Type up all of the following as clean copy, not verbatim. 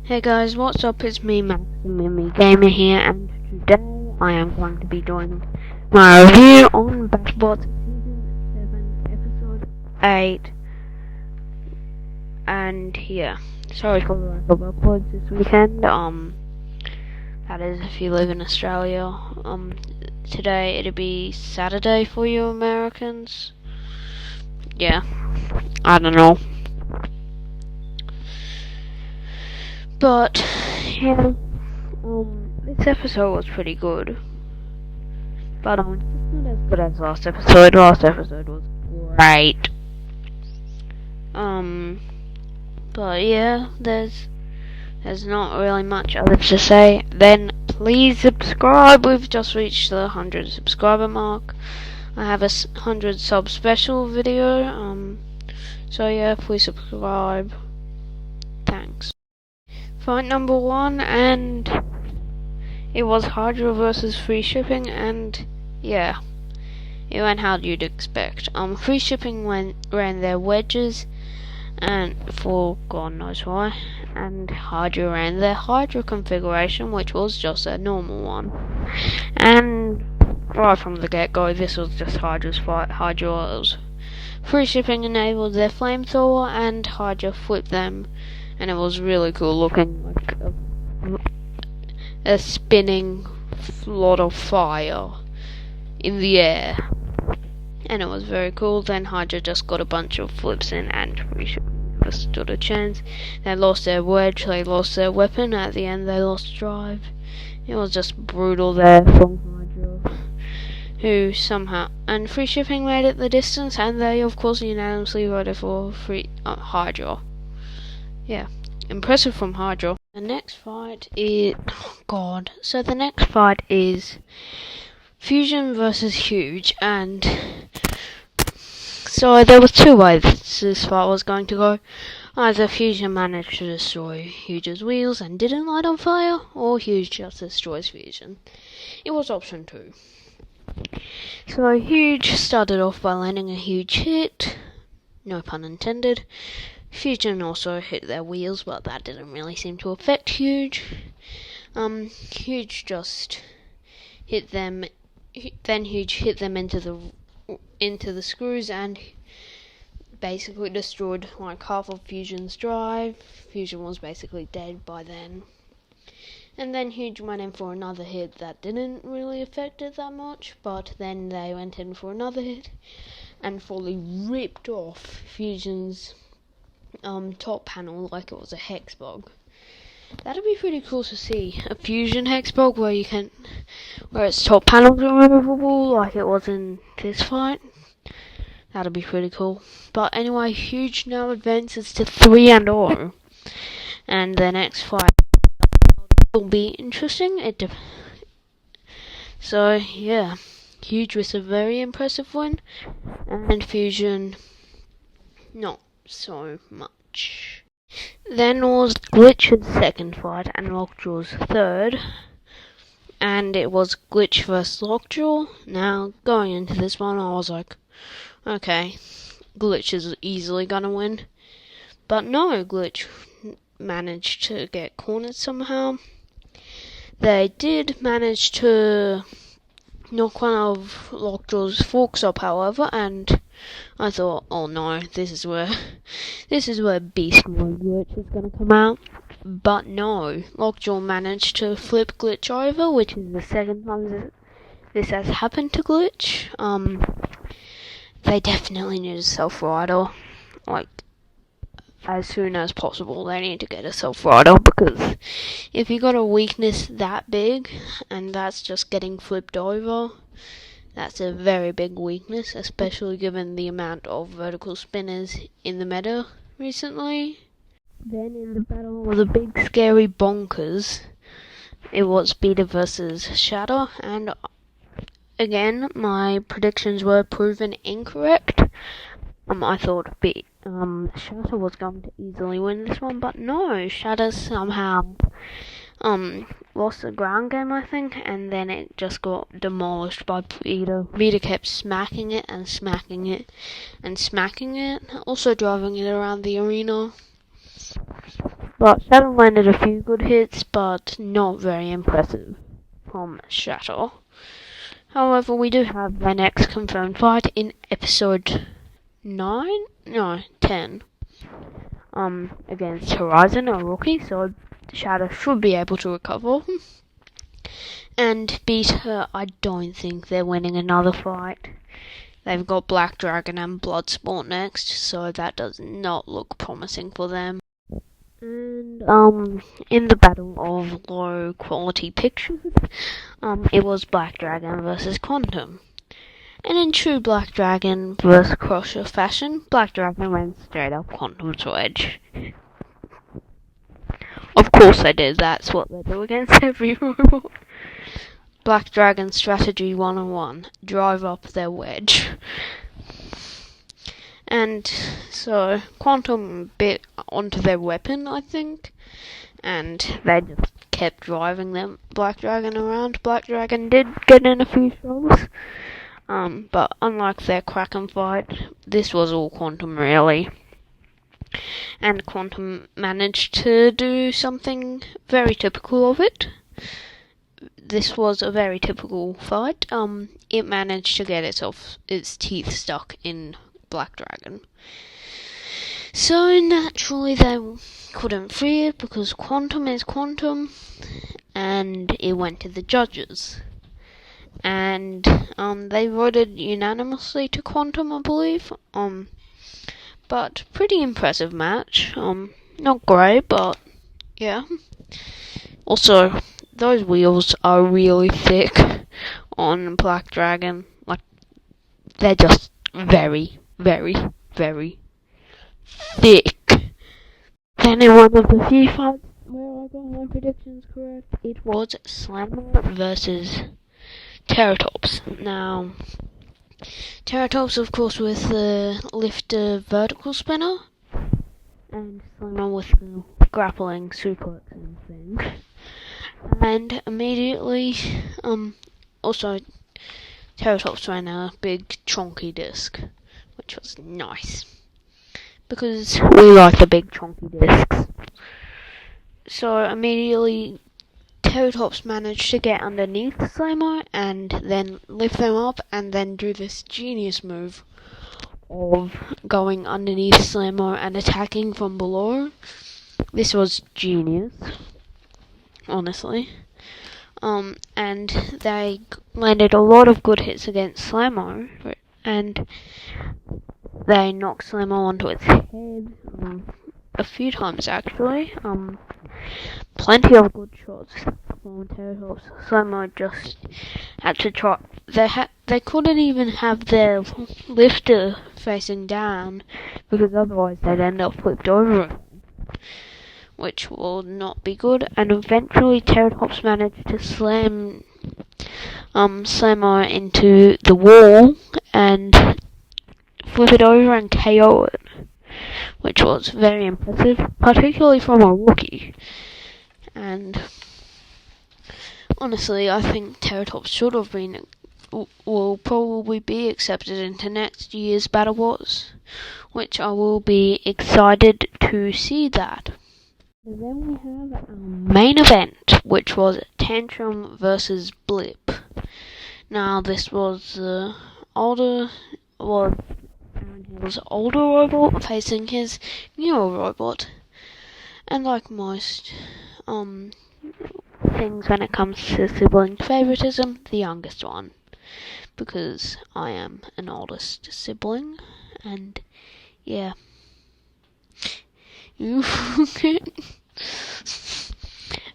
Hey guys, what's up? It's me, Maximum Gamer here, and today I am going to be doing my review on BattleBots Season 7, Episode 8. And yeah, sorry for the lack of uploads this weekend. That is if you live in Australia. Today it'll be Saturday for you Americans. Yeah, I don't know. But yeah, this episode was pretty good, but it's not as good as last episode. Last episode was great. But yeah, there's not really much other to say. Then please subscribe. We've just reached the 100 subscriber mark. I have a 100 sub special video. So yeah, please subscribe. Thanks. Fight number 1, and it was Hydra versus free shipping, and yeah, it went how you'd expect. Free shipping ran their wedges, and for God knows why, and Hydra ran their Hydra configuration, which was just a normal one. And right from the get-go, this was just Hydra's fight. Hydra was free shipping enabled their flamethrower, and Hydra flipped them. And it was really cool looking, like a spinning flood of fire in the air. And it was very cool. Then Hydra just got a bunch of flips in, and free shipping never stood a chance. They lost their wedge, they lost their weapon, at the end they lost drive. It was just brutal there from Hydra, who somehow, and free shipping made it the distance, and they of course unanimously voted for Hydra. Yeah, impressive from Hydra. The next fight is... oh god. So the next fight is Fusion versus Huge, and so there was two ways this fight was going to go. Either Fusion managed to destroy Huge's wheels and didn't light on fire, or Huge just destroys Fusion. It was option 2. So Huge started off by landing a huge hit, no pun intended. Fusion also hit their wheels, but that didn't really seem to affect Huge. Huge just hit them. Then Huge hit them into the screws and basically destroyed like half of Fusion's drive. Fusion was basically dead by then. And then Huge went in for another hit that didn't really affect it that much, but then they went in for another hit and fully ripped off Fusion's top panel like it was a hex bug. That'd be pretty cool to see, a Fusion hex bug where its top panels are removable like it was in this fight. That'd be pretty cool. But anyway, Huge now advances to 3-0, and the next fight will be interesting. So yeah, Huge with a very impressive win, and Fusion not so much. Then was Glitch's second fight and Lockjaw's third, and it was Glitch vs Lockjaw. Now going into this one I was like, okay, Glitch is easily gonna win, but no, Glitch managed to get cornered somehow. They did manage to knock one of Lockjaw's forks up, however, and I thought, oh no, this is where Beast Mode Glitch is gonna come out. But no, Lockjaw managed to flip Glitch over, which is the second time this has happened to Glitch. They definitely need a self-rider, like, as soon as possible. They need to get a self-rider, because if you got a weakness that big, and that's just getting flipped over, that's a very big weakness, especially given the amount of vertical spinners in the meta recently. Then in the battle was a big scary bonkers. It was Beta versus Shatter, and again, my predictions were proven incorrect. I thought Shatter was going to easily win this one, but no, Shatter somehow lost the ground game, I think, and then it just got demolished by Vita. Vita kept smacking it and smacking it and smacking it, also driving it around the arena. But Shadow landed a few good hits, but not very impressive from Shadow. However, we do have the next confirmed fight in episode 10. Against Horizon, a rookie, so Shadow should be able to recover and beat her. I don't think they're winning another fight. They've got Black Dragon and Bloodsport next, so that does not look promising for them. And in the battle of low quality pictures, it was Black Dragon versus Quantum. And in true Black Dragon vs. Crusher fashion, Black Dragon went straight up Quantum's wedge. Of course they did, that's what they do against every robot. Black Dragon strategy 101, drive up their wedge. And so Quantum bit onto their weapon, I think, and they just kept driving them Black Dragon around. Black Dragon did get in a few shots. But unlike their Kraken fight, this was all Quantum really. And Quantum managed to do something very typical of it. This was a very typical fight. It managed to get its teeth stuck in Black Dragon. So naturally they couldn't free it because Quantum is Quantum, and it went to the judges. And they voted unanimously to Quantum, I believe. But pretty impressive match. Not great, but yeah. Also, those wheels are really thick on Black Dragon. Like, they're just very, very, very thick. Then in one of the few fights where I got my predictions correct, it was Slammer versus Terratops. Now, Terratops, of course, with the lifter vertical spinner, and Slammer with the grappling suplexing thing. And immediately, also, Terratops ran a big chonky disc, which was nice, because we like the big chonky discs. So immediately, Terratops managed to get underneath Slammer and then lift them up and then do this genius move of going underneath Slammer and attacking from below. This was genius, honestly. And they landed a lot of good hits against Slammer, and they knocked Slammer onto its head a few times actually. Plenty of good shots from Terratops. Slammer just had to try. They couldn't even have their lifter facing down because otherwise they'd end up flipped over, which will not be good. And eventually Terratops managed to slam Slammer into the wall and flip it over and KO it, which was very impressive, particularly from a rookie. And honestly, I think Terratops should have been, will probably be accepted into next year's BattleBots, which I will be excited to see that. And then we have our main event, which was Tantrum versus Blip. Now, this was Aaron Hill's older robot facing his newer robot. And like most things when it comes to sibling favoritism, the youngest one. Because I am an oldest sibling, and yeah.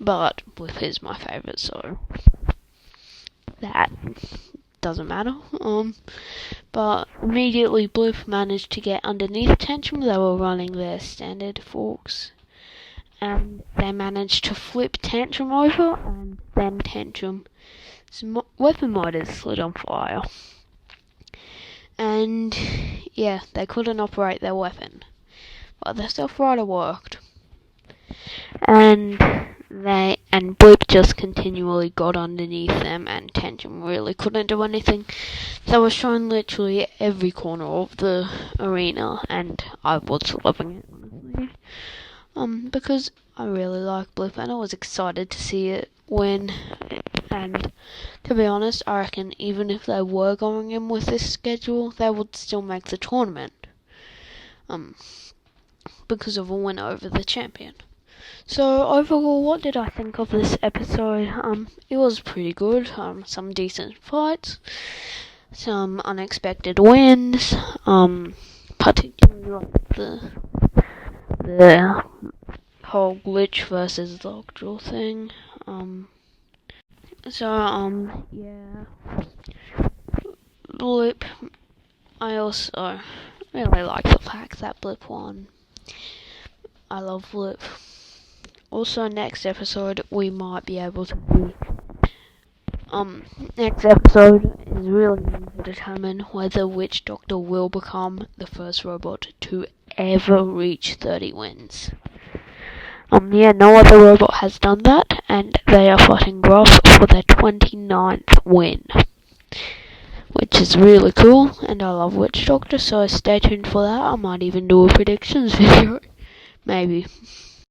But Blip is my favourite, so that doesn't matter. But immediately Blip managed to get underneath Tantrum. They were running their standard forks, and they managed to flip Tantrum over, and then Tantrum's weapon motors slid on fire. And yeah, they couldn't operate their weapon, but the Stealth Rider worked. And Blip just continually got underneath them, and Tantrum really couldn't do anything. They were shown literally every corner of the arena, and I was loving it, honestly. Because I really like Blip, and I was excited to see it win. And to be honest, I reckon even if they were going in with this schedule, they would still make the tournament. Because of a win over the champion. So overall, what did I think of this episode? It was pretty good. Some decent fights, some unexpected wins. Particularly like the whole glitch versus lockjaw thing. Yeah. Blip. I also really like the fact that Blip won. I love Blip. Also, next episode we might be able to see. Next episode is really going to determine whether Witch Doctor will become the first robot to ever reach 30 wins. No other robot has done that, and they are fighting Gruff for their 29th win. Which is really cool, and I love Witch Doctor, so stay tuned for that. I might even do a predictions video. Maybe.